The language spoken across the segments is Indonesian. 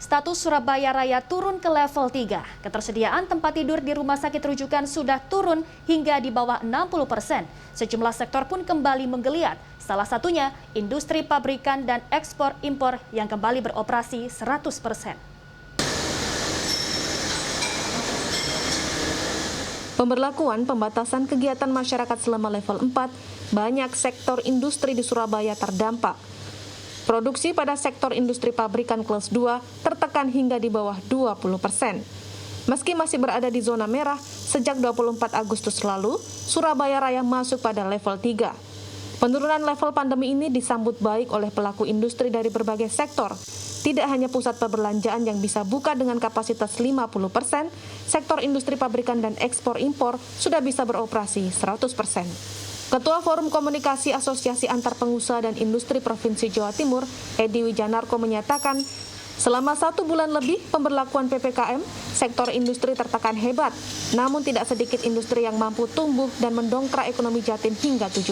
Status Surabaya Raya turun ke level 3. Ketersediaan tempat tidur di rumah sakit rujukan sudah turun hingga di bawah 60%. Sejumlah sektor pun kembali menggeliat. Salah satunya industri pabrikan dan ekspor-impor yang kembali beroperasi 100%. Pemberlakuan pembatasan kegiatan masyarakat selama level 4, banyak sektor industri di Surabaya terdampak. Produksi pada sektor industri pabrikan kelas 2 tertekan hingga di bawah 20%. Meski masih berada di zona merah, sejak 24 Agustus lalu, Surabaya Raya masuk pada level 3. Penurunan level pandemi ini disambut baik oleh pelaku industri dari berbagai sektor. Tidak hanya pusat perbelanjaan yang bisa buka dengan kapasitas 50%, sektor industri pabrikan dan ekspor-impor sudah bisa beroperasi 100%. Ketua Forum Komunikasi Asosiasi Antar Pengusaha dan Industri Provinsi Jawa Timur, Edi Wijanarko menyatakan, selama 1 bulan lebih pemberlakuan PPKM, sektor industri tertekan hebat, namun tidak sedikit industri yang mampu tumbuh dan mendongkrak ekonomi Jatim hingga 7%.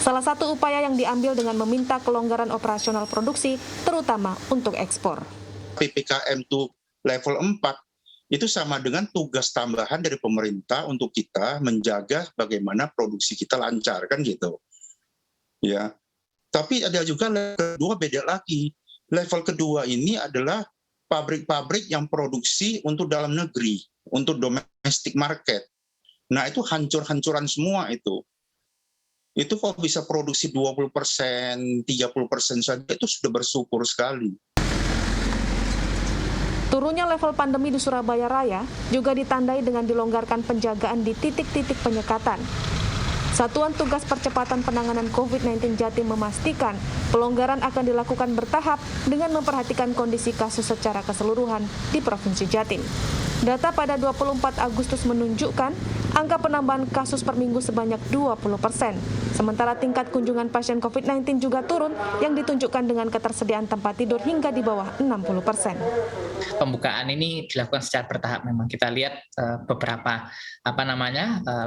Salah satu upaya yang diambil dengan meminta kelonggaran operasional produksi, terutama untuk ekspor. PPKM itu level 4, itu sama dengan tugas tambahan dari pemerintah untuk kita menjaga bagaimana produksi kita lancar, kan gitu. Ya. Tapi ada juga level kedua beda lagi. Level kedua ini adalah pabrik-pabrik yang produksi untuk dalam negeri, untuk domestic market. Nah, itu hancur-hancuran semua itu. Itu kalau bisa produksi 20%, 30% saja, itu sudah bersyukur sekali. Turunnya level pandemi di Surabaya Raya juga ditandai dengan dilonggarkan penjagaan di titik-titik penyekatan. Satuan Tugas Percepatan Penanganan COVID-19 Jatim memastikan pelonggaran akan dilakukan bertahap dengan memperhatikan kondisi kasus secara keseluruhan di Provinsi Jatim. Data pada 24 Agustus menunjukkan angka penambahan kasus per minggu sebanyak 20%. Sementara tingkat kunjungan pasien COVID-19 juga turun yang ditunjukkan dengan ketersediaan tempat tidur hingga di bawah 60%. Pembukaan ini dilakukan secara bertahap. Memang kita lihat beberapa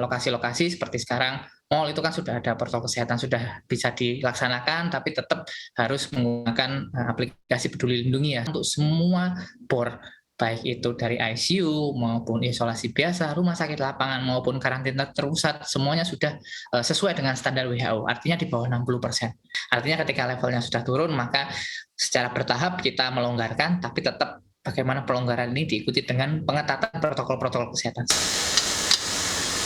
lokasi-lokasi seperti sekarang mall itu kan sudah ada protokol kesehatan, sudah bisa dilaksanakan, tapi tetap harus menggunakan aplikasi Peduli Lindungi ya untuk semua bor, baik itu dari ICU maupun isolasi biasa, rumah sakit lapangan maupun karantina terpusat, semuanya sudah sesuai dengan standar WHO, artinya di bawah 60%. Artinya ketika levelnya sudah turun, maka secara bertahap kita melonggarkan, tapi tetap bagaimana pelonggaran ini diikuti dengan pengetatan protokol-protokol kesehatan.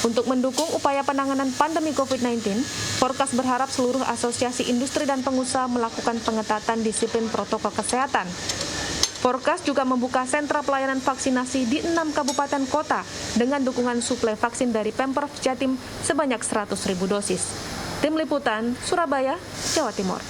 Untuk mendukung upaya penanganan pandemi COVID-19, Forkas berharap seluruh asosiasi industri dan pengusaha melakukan pengetatan disiplin protokol kesehatan. Forkas juga membuka sentra pelayanan vaksinasi di 6 kabupaten kota dengan dukungan suplai vaksin dari Pemprov Jatim sebanyak 100.000 dosis. Tim Liputan, Surabaya, Jawa Timur.